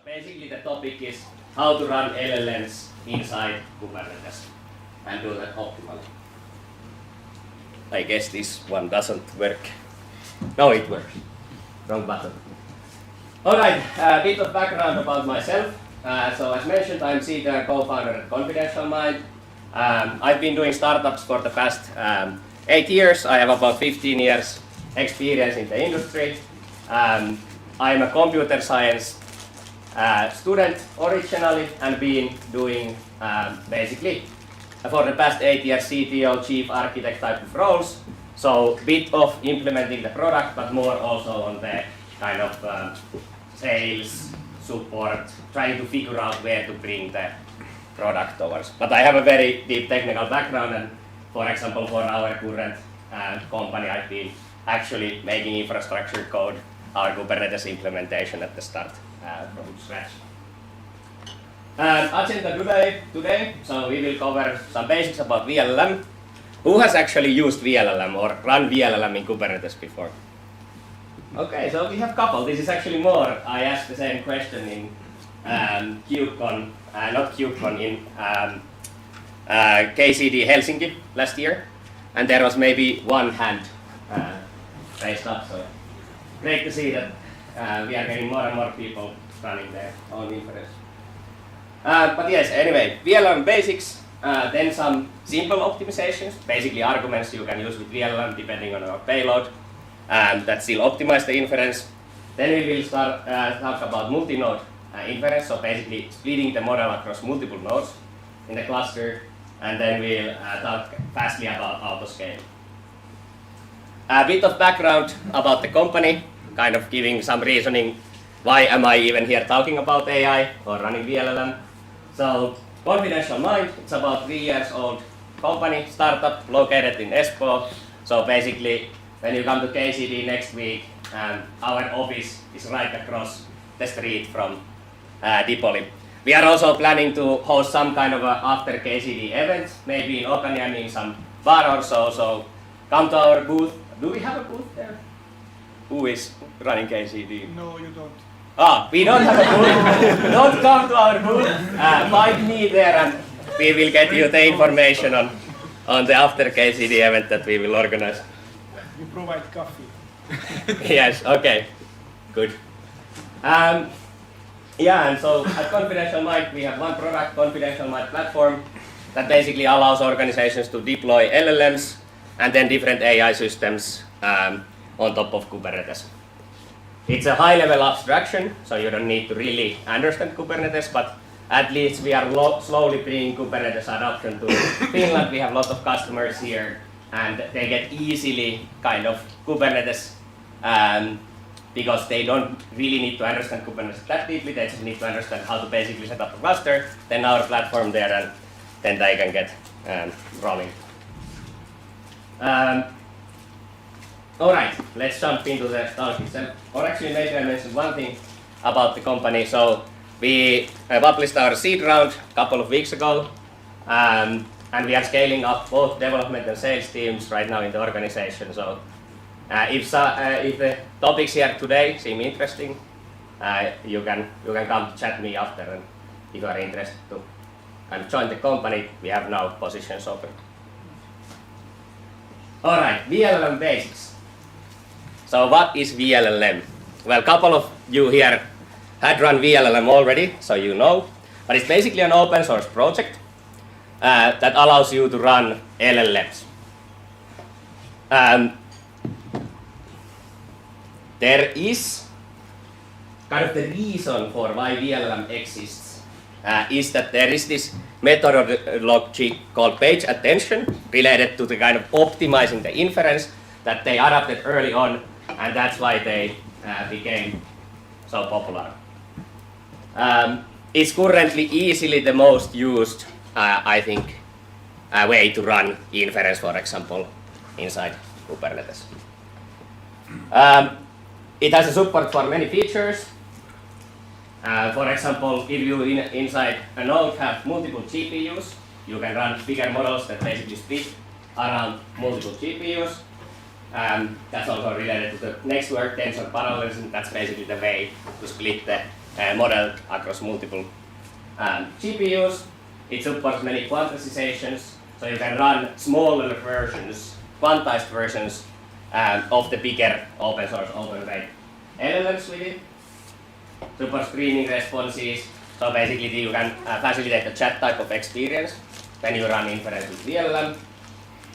basically the topic is how to run LLMs inside Kubernetes and do that optimally. I guess this one doesn't work. No, it works. Wrong button. Alright, a bit of background about myself. So as mentioned, I'm Cedar, co-founder at Confidential Mind. I've been doing startups for the past 8 years. I have about 15 years experience in the industry. I'm a computer science student originally and been doing basically for the past 8 years CTO, chief architect type of roles. So bit of implementing the product, but more also on the kind of sales, support, trying to figure out where to bring the product towards. But I have a very deep technical background, and for example, for our current company, I've been actually making infrastructure code, our Kubernetes implementation at the start from scratch. Agenda today, so we will cover some basics about VLLM. Who has actually used VLLM or run VLLM in Kubernetes before? Okay, so we have a couple. This is actually more. I asked the same question in KubeCon, not KubeCon, in KCD Helsinki last year, and there was maybe one hand raised up. So great to see that we are getting more and more people running their own inference. But yes, anyway, VLLM basics, then some simple optimizations, basically arguments you can use with VLLM depending on your payload, that still optimize the inference. Then we will start talk about multi-node inference, so basically splitting the model across multiple nodes in the cluster, and then we'll talk fastly about autoscaling. A bit of background about the company, kind of giving some reasoning why am I even here talking about AI or running VLLM. So Confidential Mind, it's about 3 years old company, startup located in Espoo. So basically, when you come to KCD next week, our office is right across the street from Dipoli. We are also planning to host some kind of a after KCD event, maybe in Okaniemi in some bar or so. So come to our booth. Do we have a booth there? Who is running KCD? No, you don't. We don't have a booth. Don't come to our booth. Find me there and we will get you the information on the after KCD event that we will organize. You provide coffee. Yes, okay, good. Yeah, and so at Confidential Mind, we have one product, Confidential Mind Platform, that basically allows organizations to deploy LLMs and then different AI systems on top of Kubernetes. It's a high-level abstraction, so you don't need to really understand Kubernetes, but at least we are slowly bringing Kubernetes adoption to Finland. We have a lot of customers here, and they get easily kind of Kubernetes because they don't really need to understand Kubernetes that deeply. They just need to understand how to basically set up a cluster, then our platform there, and then they can get rolling. All right, let's jump into the talk itself. Or actually, maybe I mentioned one thing about the company. So we published our seed round a couple of weeks ago, and we are scaling up both development and sales teams right now in the organization. So if the topics here today seem interesting, you can come chat me after, and if you are interested to kind of join the company, we have now positions open. All right, VLLM basics. So what is VLLM? Well, a couple of you here had run VLLM already, so you know. But it's basically an open source project that allows you to run LLMs. There is kind of the reason for why VLLM exists is that there is this methodology called page attention related to the kind of optimizing the inference that they adopted early on, and that's why they became so popular. It's currently easily the most used, I think, way to run inference, for example, inside Kubernetes. It has a support for many features. For example, if you inside a node have multiple GPUs, you can run bigger models that basically split around multiple GPUs. That's also related to the next word, tensor parallelism. That's basically the way to split the model across multiple GPUs. It supports many quantizations, so you can run smaller versions, quantized versions of the bigger open source, open weight LLMs with it. Supports streaming responses, so basically you can facilitate the chat type of experience when you run inference with VLLM.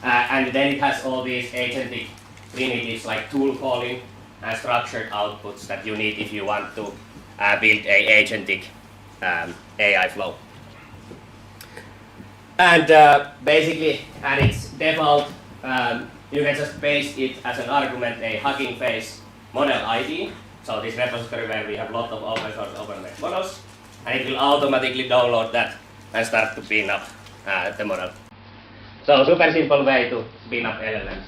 And then it has all these agentic primitives like tool calling and structured outputs that you need if you want to build a agentic AI flow. And basically, at its default, you can just paste it as an argument a Hugging Face model ID. So this repository where we have a lot of open source open weight models, and it will automatically download that and start to spin up the model. So super simple way to spin up LLMs.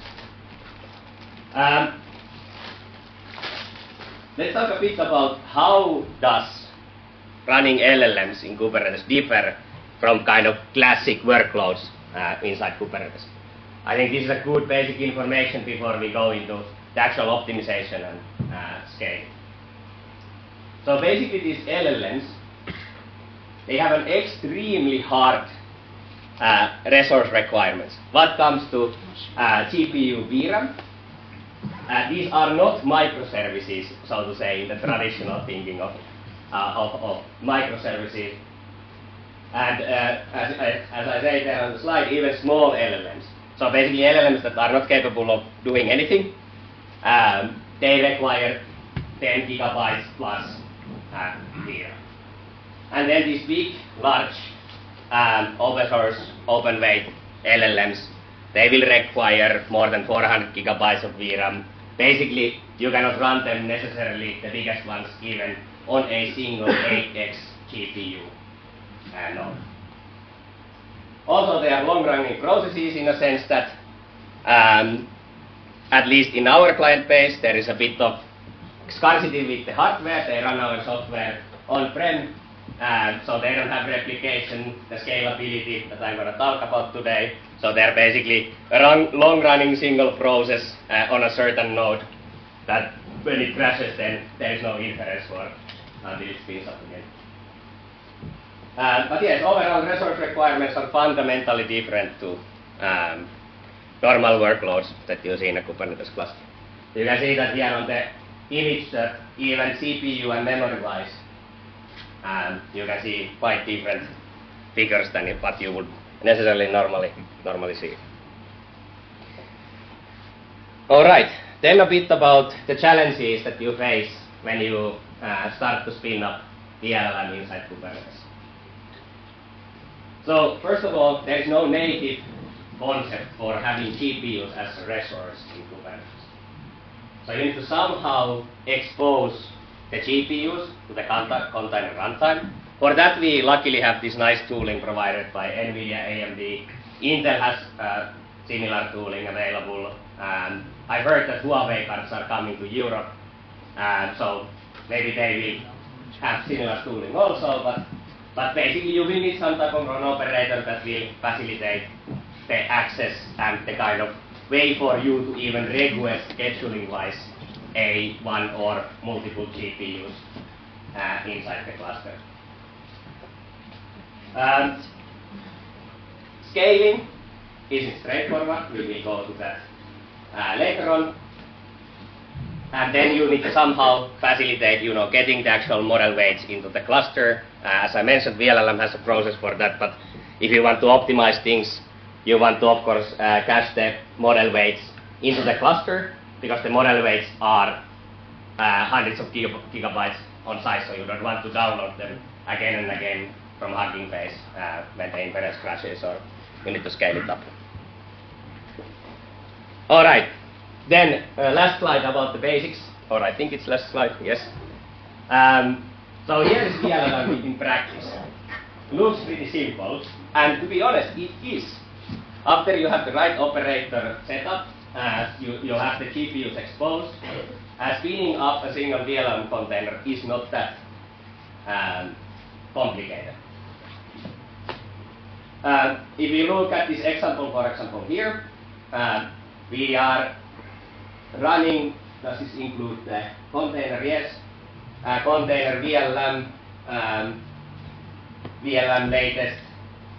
Let's talk a bit about how does running LLMs in Kubernetes differ from kind of classic workloads inside Kubernetes. I think this is a good basic information before we go into the actual optimization and scaling. So basically these LLMs, they have an extremely hard resource requirements. What comes to GPU VRAM, these are not microservices, so to say, in the traditional thinking of microservices. And as I say there on the slide, even small LLMs. So basically LLMs that are not capable of doing anything, they require 10 gigabytes plus VRAM. And then these big, large open source, open weight LLMs, they will require more than 400 gigabytes of VRAM. Basically, you cannot run them necessarily, the biggest ones, even on a single 8x GPU node. Also, they are long-running processes in a sense that, at least in our client base, there is a bit of scarcity with the hardware. They run our software on-prem, so they don't have replication, the scalability that I'm going to talk about today. So they're basically a long-running single process on a certain node that when it crashes, then there is no inference for until it spins up again. But yes, overall resource requirements are fundamentally different to normal workloads that you see in a Kubernetes cluster. You can see that here on the image that even CPU and memory-wise, you can see quite different figures than what you would necessarily normally see. All right, then a bit about the challenges that you face when you start to spin up the LLM inside Kubernetes. So first of all, there is no native concept for having GPUs as a resource in Kubernetes. So you need to somehow expose the GPUs to the container runtime. For that, we luckily have this nice tooling provided by NVIDIA, AMD. Intel has similar tooling available. I've heard that Huawei cards are coming to Europe, so maybe they will have similar tooling also. But basically, you will need some type of an operator that will facilitate the access and the kind of way for you to even request scheduling-wise a one or multiple GPUs inside the cluster. Scaling isn't straightforward. We will go to that later on. And then you need to somehow facilitate, getting the actual model weights into the cluster. As I mentioned, VLLM has a process for that, but if you want to optimize things, you want to, of course, cache the model weights into the cluster, because the model weights are hundreds of gigabytes on size, so you don't want to download them again and again from Hugging Face when the inference crashes, or you need to scale it up. All right. Then last slide about the basics, or I think it's last slide, yes. So here is VLLM in practice. Looks pretty simple, and to be honest, it is. After you have the right operator set up, you have the GPUs exposed, spinning up a single VLLM container is not that complicated. If you look at this example, for example, here, we are running, does this include the container? Yes. container VLM, VLM latest,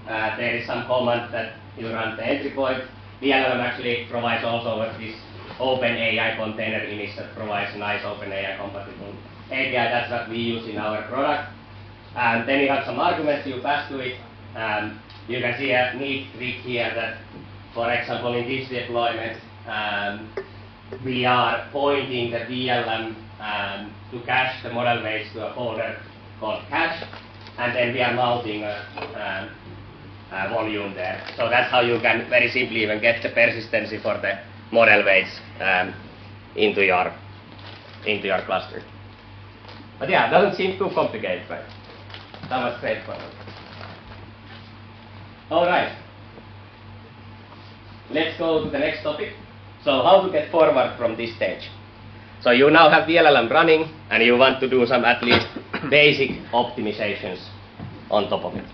there is some command that you run the entry point. VLM actually provides also with this OpenAI container image that provides a nice OpenAI compatible API. That's what we use in our product. And then you have some arguments you pass to it. You can see a neat trick here that, for example, in this deployment, we are pointing the VLM to cache the model weights to a folder called cache, and then we are mounting a volume there. So that's how you can very simply even get the persistency for the model weights into your cluster. But yeah, it doesn't seem too complicated, right? That was straightforward. All right. Let's go to the next topic. So how to get forward from this stage? So you now have VLLM running, and you want to do some at least basic optimizations on top of it.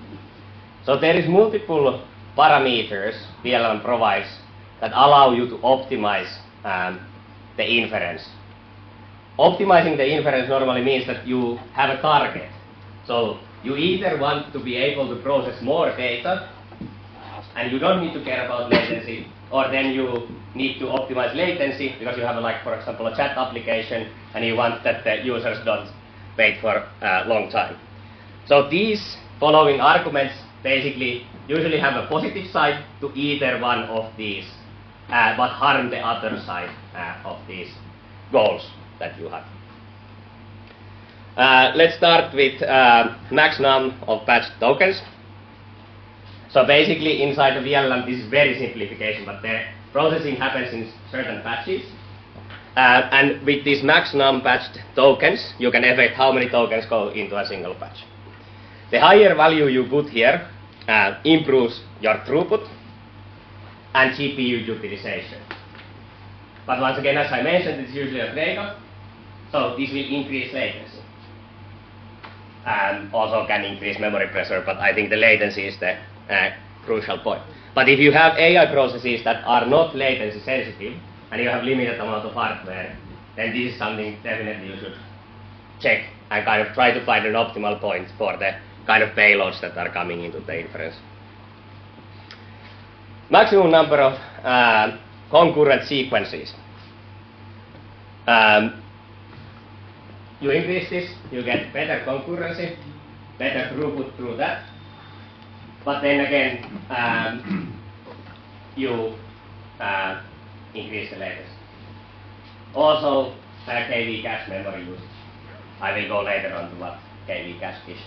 So there is multiple parameters VLLM provides that allow you to optimize the inference. Optimizing the inference normally means that you have a target. So you either want to be able to process more data, and you don't need to care about latency, or then you need to optimize latency because you have, like, for example, a chat application, and you want that the users don't wait for a long time. So these following arguments basically usually have a positive side to either one of these, but harm the other side of these goals that you have. Let's start with max num of patched tokens. So basically inside of VLLM, this is very simplification, but the processing happens in certain patches. And with these max num patched tokens, you can evaluate how many tokens go into a single patch. The higher value you put here improves your throughput and GPU utilization. But once again, as I mentioned, it's usually a trade-off. So this will increase latency. Also can increase memory pressure, but I think the latency is the crucial point. But if you have AI processes that are not latency sensitive, and you have limited amount of hardware, then this is something definitely you should check and kind of try to find an optimal point for the kind of payloads that are coming into the inference. Maximum number of concurrent sequences. You increase this, you get better concurrency, better throughput through that. But then again, you increase the latency. Also, KV cache memory usage. I will go later on to what KV cache is.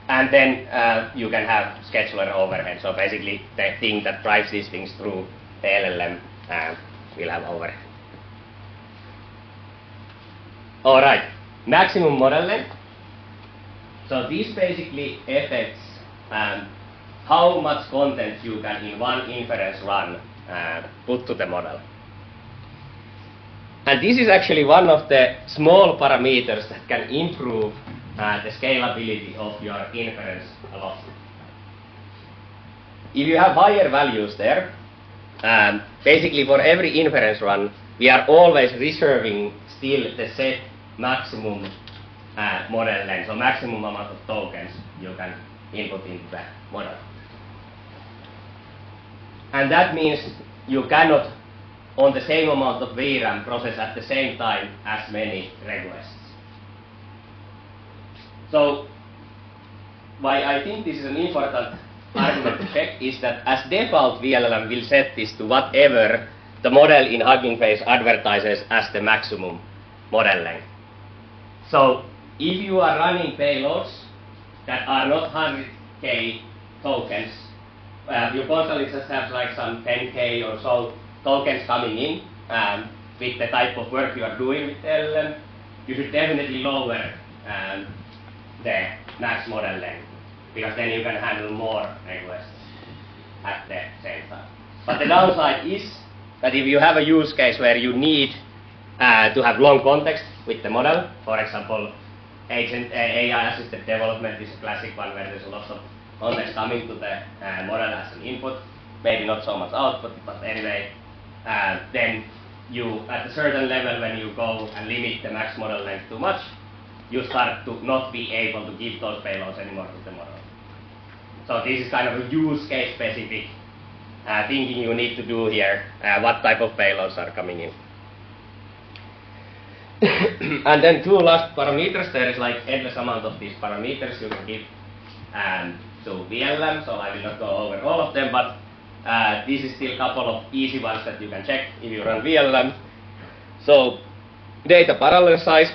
And then you can have scheduler overhead. So basically, the thing that drives these things through the LLM will have overhead. All right, maximum model length. So this basically affects how much content you can in one inference run put to the model. And this is actually one of the small parameters that can improve the scalability of your inference a lot. If you have higher values there, basically for every inference run, we are always reserving still the set maximum model length, so maximum amount of tokens you can input into the model. And that means you cannot, on the same amount of VRAM, process at the same time as many requests. So, why I think this is an important argument to check is that as default VLLM will set this to whatever the model in Hugging Face advertises as the maximum model length. So, if you are running payloads that are not 100k tokens, you constantly just have like some 10k or so tokens coming in with the type of work you are doing with LLM, you should definitely lower the max model length, because then you can handle more requests at the same time. But the downside is that if you have a use case where you need to have long context with the model, for example, AI assisted development is a classic one where there's a lot of context coming to the model as an input, maybe not so much output, but anyway, then you, at a certain level, when you go and limit the max model length too much, you start to not be able to give those payloads anymore to the model. So this is kind of a use case specific thinking you need to do here, what type of payloads are coming in. And then two last parameters, there is like endless amount of these parameters you can give to VLM, so I will not go over all of them, but this is still a couple of easy ones that you can check if you run VLM. So data parallel size,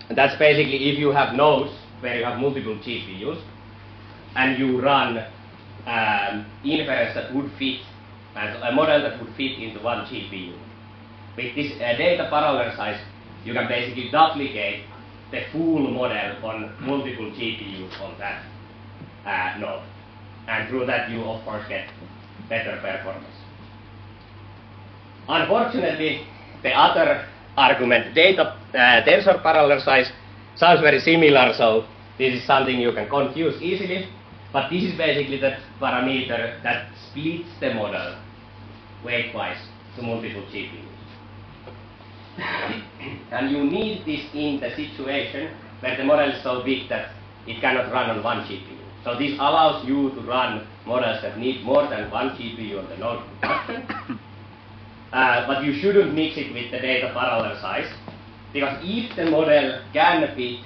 that's basically if you have nodes where you have multiple GPUs and you run inference that would fit, a model that would fit into one GPU. With this data parallel size, you can basically duplicate the full model on multiple GPUs on that node. And through that you of course get better performance. Unfortunately, the other argument, data tensor parallel size, sounds very similar, so this is something you can confuse easily. But this is basically the parameter that splits the model weight-wise to multiple GPUs. And you need this in the situation where the model is so big that it cannot run on one GPU. So this allows you to run models that need more than one GPU on the node cluster. But you shouldn't mix it with the data parallel size, because if the model can fit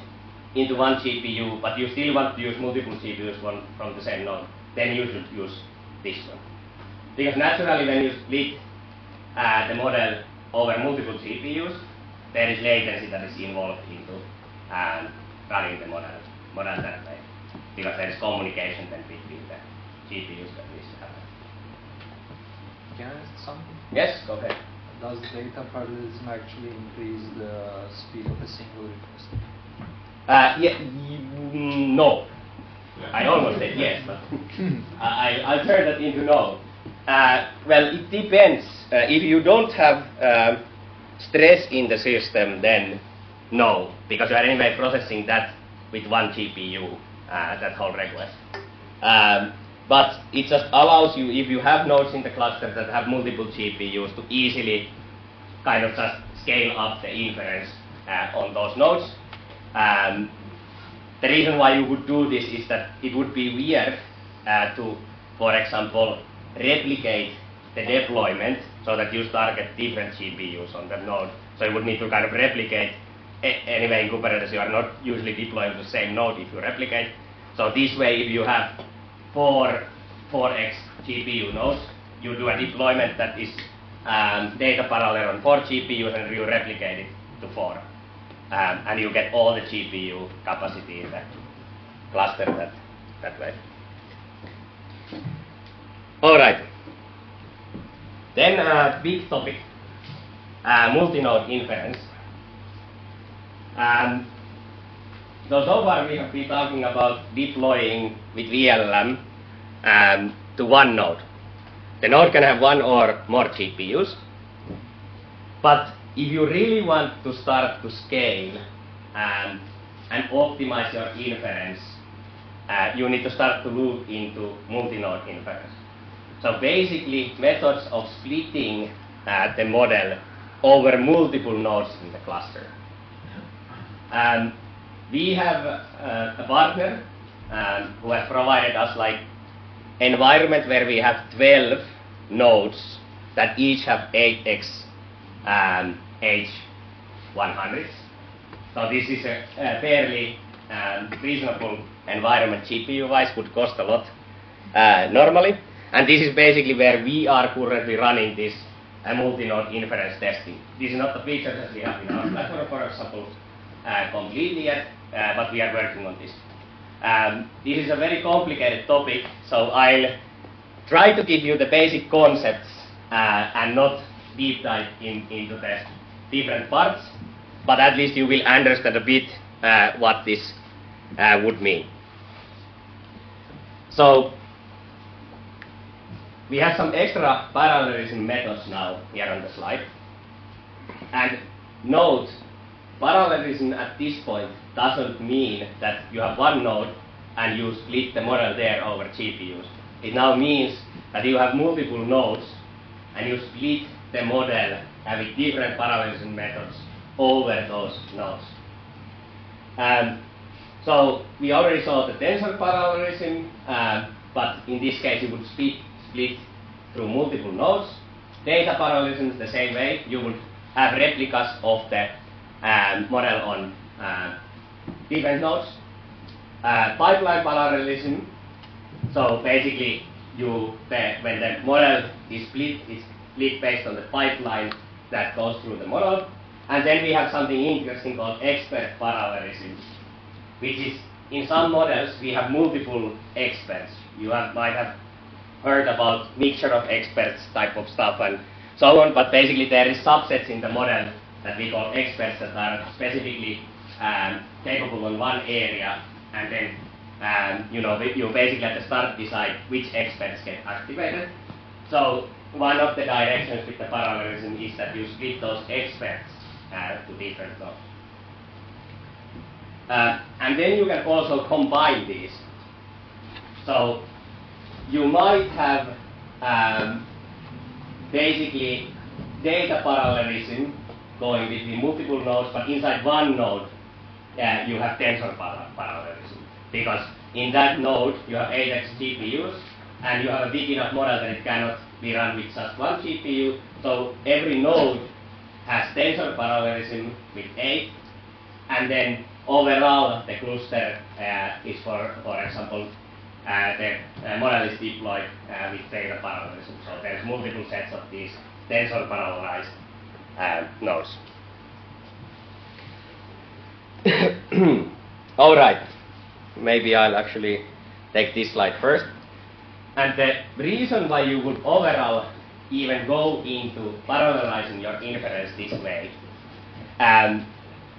into one GPU, but you still want to use multiple GPUs from the same node, then you should use this one. Because naturally when you split the model over multiple GPUs, there is latency that is involved into running the model that way. Because there is communication then between the GPUs that needs to happen. Can I ask something? Yes, go ahead. Does data parallelism actually increase the speed of a single request? No. I almost said yes, but I'll turn that into no. Well, it depends. If you don't have stress in the system, then no, because you are anyway processing that with one GPU, that whole request. But it just allows you, if you have nodes in the cluster that have multiple GPUs, to easily kind of just scale up the inference on those nodes. The reason why you would do this is that it would be weird to, for example, replicate the deployment so that you target different GPUs on the node. So you would need to kind of replicate. Anyway, in Kubernetes you are not usually deploying the same node if you replicate. So this way, if you have 4x GPU nodes, you do a deployment that is data parallel on 4 GPUs and you replicate it to 4. And you get all the GPU capacity in the cluster that way. Alright. Then big topic, multi-node inference. So far we have been talking about deploying with VLM to one node. The node can have one or more GPUs, but if you really want to start to scale and optimize your inference, you need to start to look into multi-node inference. So basically, methods of splitting the model over multiple nodes in the cluster. We have a partner who has provided us like environment where we have 12 nodes that each have 8x H100s. So this is a fairly reasonable environment. GPU-wise would cost a lot normally. And this is basically where we are currently running this multi-node inference testing. This is not the feature that we have in our platform, for example, completely yet, but we are working on this. This is a very complicated topic, so I'll try to give you the basic concepts and not deep dive into the different parts, but at least you will understand a bit what this would mean. So we have some extra parallelism methods now here on the slide. And note, parallelism at this point doesn't mean that you have one node and you split the model there over GPUs. It now means that you have multiple nodes and you split the model having different parallelism methods over those nodes. So we already saw the tensor parallelism, but in this case you would split through multiple nodes. Data parallelism is the same way. You would have replicas of the model on different nodes. Pipeline parallelism, so basically when the model is split based on the pipeline that goes through the model. And then we have something interesting called expert parallelism, which is in some models we have multiple experts. You might have heard about mixture of experts type of stuff and so on, but basically there is subsets in the model that we call experts that are specifically capable in one area, and then you basically at the start decide which experts get activated. So one of the directions with the parallelism is that you split those experts to different nodes. And then you can also combine these. So you might have basically data parallelism going between multiple nodes, but inside one node you have tensor parallelism. Because in that node you have 8x GPUs, and you have a big enough model that it cannot be run with just one GPU. So every node has tensor parallelism with 8, and then overall the cluster is, for example, the model is deployed with data parallelism. So there's multiple sets of these tensor parallelized nodes. All right, maybe I'll actually take this slide first. And the reason why you would overall even go into parallelizing your inference this way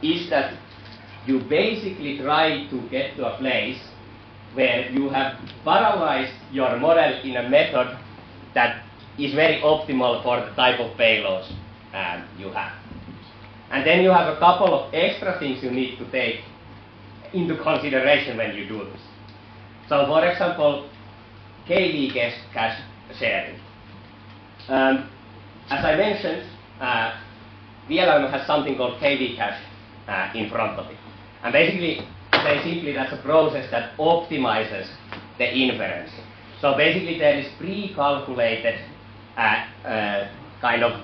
is that you basically try to get to a place where you have parallelized your model in a method that is very optimal for the type of payloads you have. And then you have a couple of extra things you need to take into consideration when you do this. So for example, KV cache sharing. As I mentioned, VLLM has something called KV cache in front of it. And basically, say simply, that's a process that optimizes the inference. So basically there is pre-calculated kind of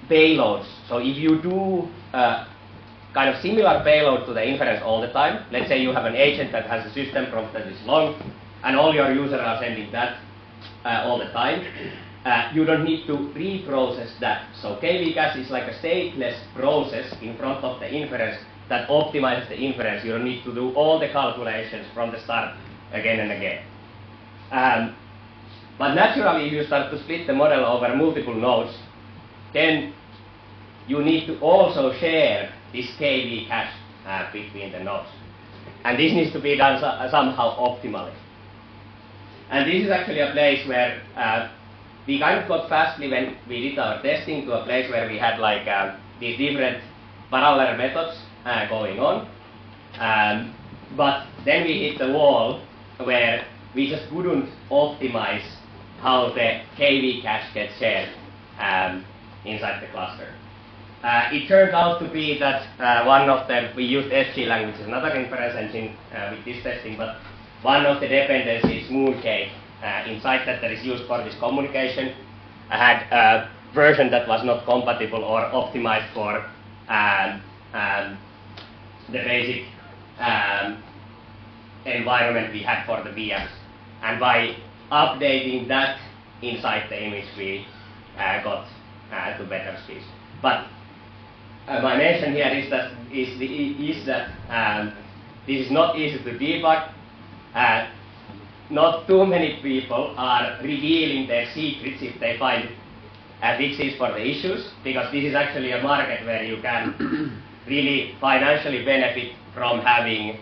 payloads. So if you do kind of similar payload to the inference all the time, let's say you have an agent that has a system prompt that is long, and all your users are sending that all the time, you don't need to reprocess that. So KV cache is like a stateless process in front of the inference that optimizes the inference. You don't need to do all the calculations from the start again and again. But naturally, if you start to split the model over multiple nodes, then you need to also share this KV cache between the nodes. And this needs to be done somehow optimally. And this is actually a place where we kind of got fastly, when we did our testing, to a place where we had like these different parallel methods going on. But then we hit the wall where we just couldn't optimize how the KV cache gets shared inside the cluster. It turned out to be that one of them, we used SGLang, which is another inference engine with this testing, but one of the dependencies, Mooncake, inside that is used for this communication, had a version that was not compatible or optimized for the basic environment we had for the VMs. And by updating that inside the image, we got to better speeds. But my mention here is that this is not easy to debug. Not too many people are revealing their secrets if they find fixes for the issues, because this is actually a market where you can really financially benefit from having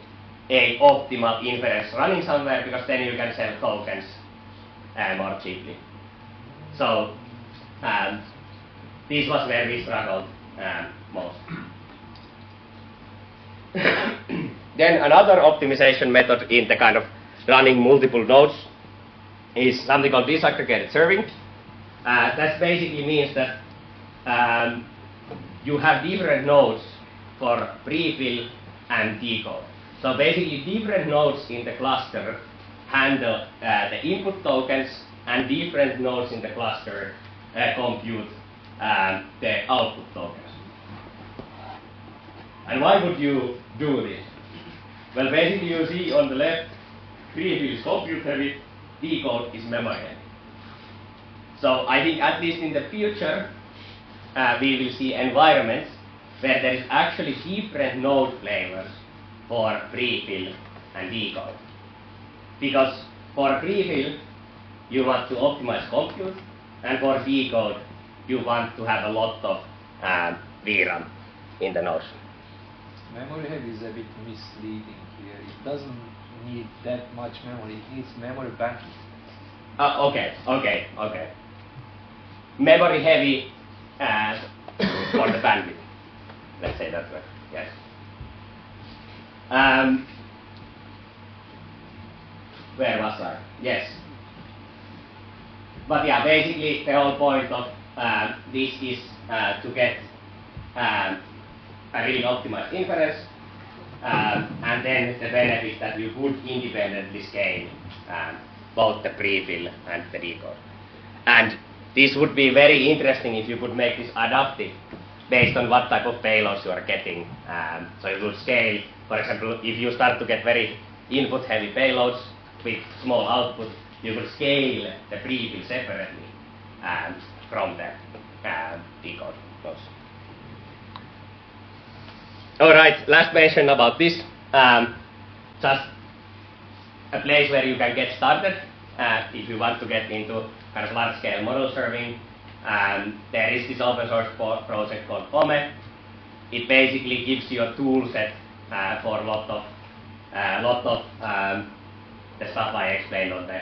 a optimal inference running somewhere, because then you can sell tokens more cheaply. So this was where we struggled most. Then another optimization method in the kind of running multiple nodes is something called disaggregated serving. That basically means that you have different nodes for prefill and decode. So basically different nodes in the cluster handle the input tokens, and different nodes in the cluster compute the output tokens. And why would you do this? Well, basically you see on the left, prefill is compute heavy, decode is memory heavy. So I think at least in the future, we will see environments where there is actually different node flavors for prefill and decode. Because for prefill, you want to optimize compute, and for decode, you want to have a lot of VRAM in the nodes. Memory heavy is a bit misleading here. It doesn't need that much memory. It needs memory bandwidth. Okay. Memory heavy for the bandwidth. Let's say that way. Yes. Where was I? Yes. But yeah, basically the whole point of this is to get a really optimized inference, and then the benefit that you could independently scale both the prefill and the decode. And this would be very interesting if you could make this adaptive based on what type of payloads you are getting. So you could scale, for example, if you start to get very input heavy payloads with small output, you could scale the prefill separately from the decode nodes. Alright, last mention about this. Just a place where you can get started if you want to get into kind of large scale model serving. There is this open source project called OME. It basically gives you a tool set for a lot of the stuff I explained on the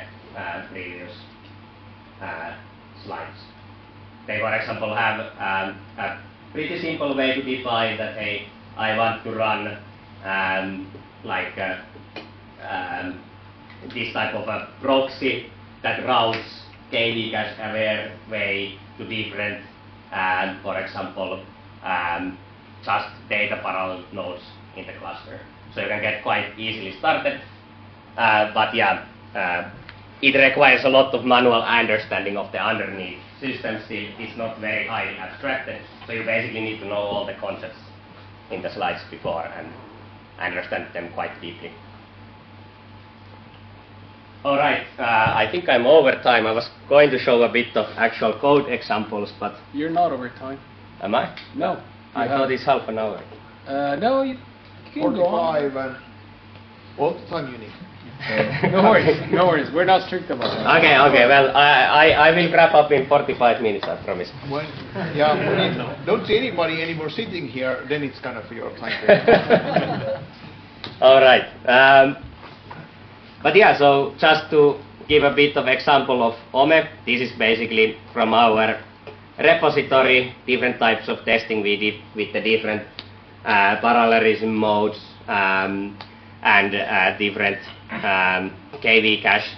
previous slides. They, for example, have a pretty simple way to define that, hey, I want to run this type of a proxy that routes KV cache aware way to different, for example, just data parallel nodes in the cluster. So you can get quite easily started, but yeah, it requires a lot of manual understanding of the underneath system still. It's not very highly abstracted, so you basically need to know all the concepts in the slides before and understand them quite deeply. Alright, I think I'm over time. I was going to show a bit of actual code examples, but... You're not over time. Am I? No. I thought it's half an hour. No, you can go on. 45 and all the time you need. No worries. We're not strict about that. Okay, well, I will wrap up in 45 minutes, I promise. When, don't see anybody anymore sitting here, then it's kind of your time. Alright. But yeah, so just to give a bit of example of OME, this is basically from our repository, different types of testing we did with the different parallelism modes and different KV cache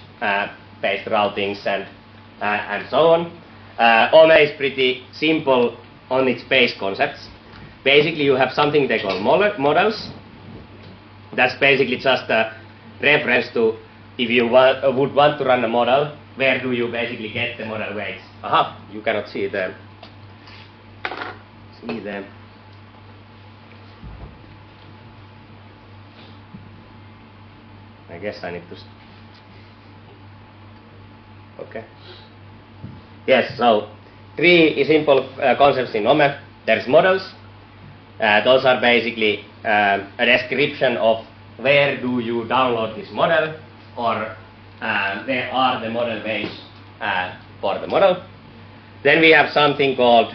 based routings and so on. OME is pretty simple on its base concepts. Basically you have something they call models. That's basically just a reference to if you would want to run a model, where do you basically get the model weights? Aha, you cannot see them. I guess I need to. Okay. Yes, so three simple concepts in OME. There's models. Those are basically a description of where do you download this model, or where are the model weights for the model. Then we have something called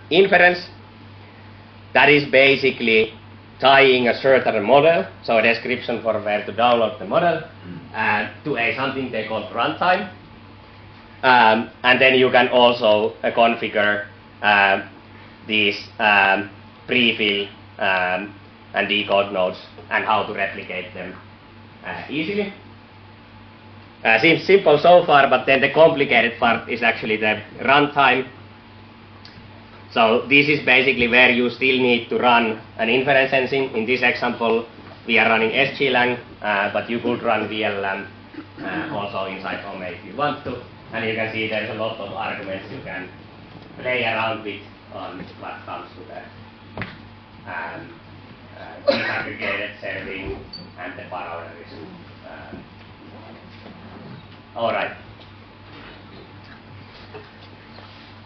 inference. That is basically tying a certain model, so a description for where to download the model, to something they call runtime. And then you can also configure these prefill and decode nodes and how to replicate them easily. Seems simple so far, but then the complicated part is actually the runtime. So this is basically where you still need to run an inference engine. In this example, we are running SGLang, but you could run VLLAM also inside OME if you want to. And you can see there's a lot of arguments you can play around with on what comes to the disaggregated serving and the parallelism. All right.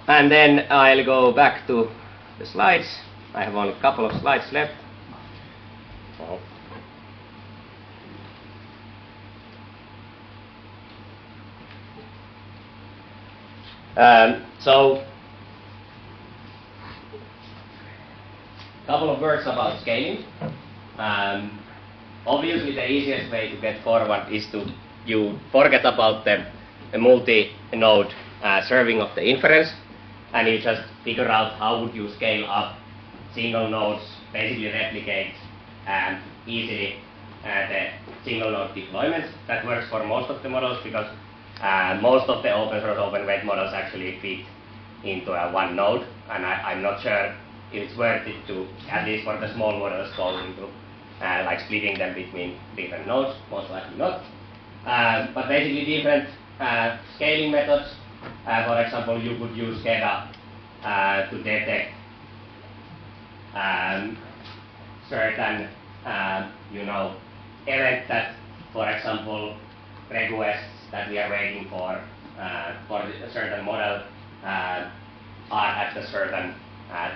And then I'll go back to the slides. I have only a couple of slides left. So, couple of words about scaling. Obviously, the easiest way to get forward is to you forget about the multi-node serving of the inference, and you just figure out how would you scale up single nodes, basically replicate easily the single node deployments. That works for most of the models because most of the open source open weight models actually fit into one node, and I'm not sure if it's worth it to, at least for the small models, go into like splitting them between different nodes, most likely not. But basically different scaling methods. For example, you could use SCADA to detect certain, event that, for example, requests that we are waiting for a certain model are at a certain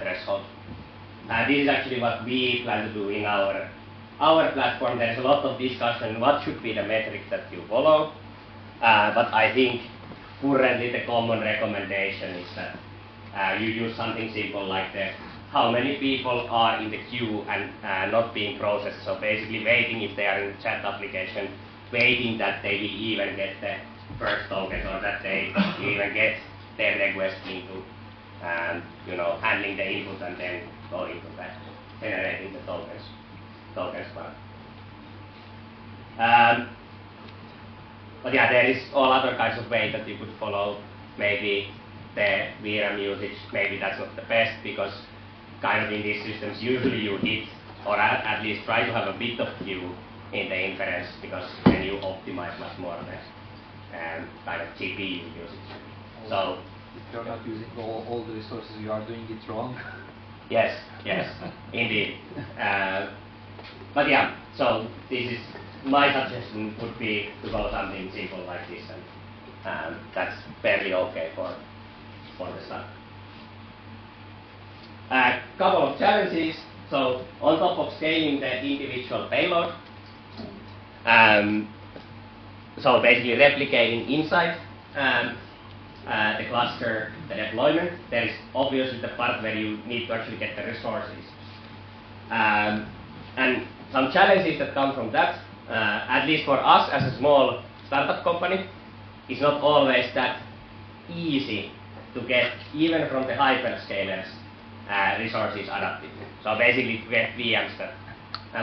threshold. This is actually what we plan to do in our platform. There is a lot of discussion what should be the metrics that you follow, but I think currently the common recommendation is that you use something simple like how many people are in the queue and not being processed. So basically waiting if they are in the chat application, waiting that they will even get the first token or that they even get their request into handling the input and then going to that, generating the tokens part. But yeah, there is all other kinds of ways that you could follow. Maybe the VRAM usage, maybe that's not the best because kind of in these systems usually you hit or at least try to have a bit of queue in the inference because then you optimize much more the kind of GPU usage. So if you're not using all the resources, you are doing it wrong. Yes, indeed. But yeah, so this is my suggestion would be to go something simple like this, and that's fairly okay for the start. A couple of challenges. So on top of scaling the individual payload, so basically replicating inside the cluster, the deployment, there is obviously the part where you need to actually get the resources. And some challenges that come from that, at least for us as a small startup company, it's not always that easy to get, even from the hyperscalers, resources adapted. So basically to get VMs that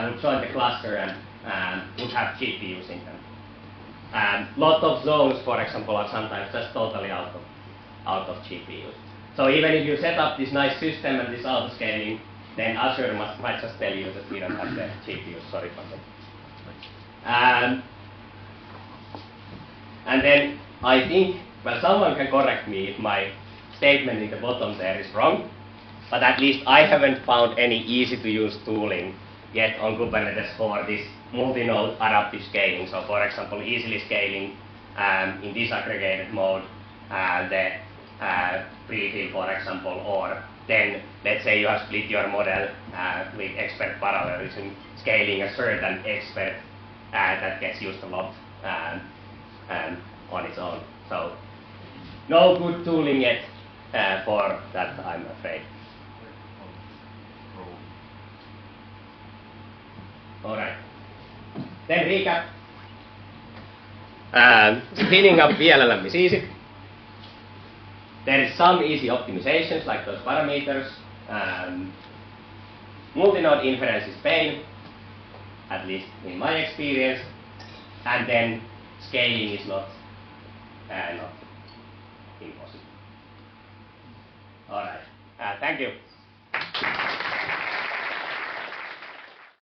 would join the cluster and would have GPUs in them. Lot of zones, for example, are sometimes just totally out of GPUs. So even if you set up this nice system and this auto-scaling, then Azure might just tell you that we don't have the GPUs, sorry for that. And then I think, well, someone can correct me if my statement in the bottom there is wrong, but at least I haven't found any easy-to-use tooling yet on Kubernetes for this multi-node adaptive scaling. So for example, easily scaling in disaggregated mode the prefill, for example, or then let's say you have split your model with expert parallelism, scaling a certain expert that gets used a lot on its own. So no good tooling yet for that, I'm afraid. All right. Then recap. Spinning up VLLM is easy. There is some easy optimizations like those parameters. Multi-node inference is pain, at least in my experience, and then scaling is not impossible. All right. Thank you.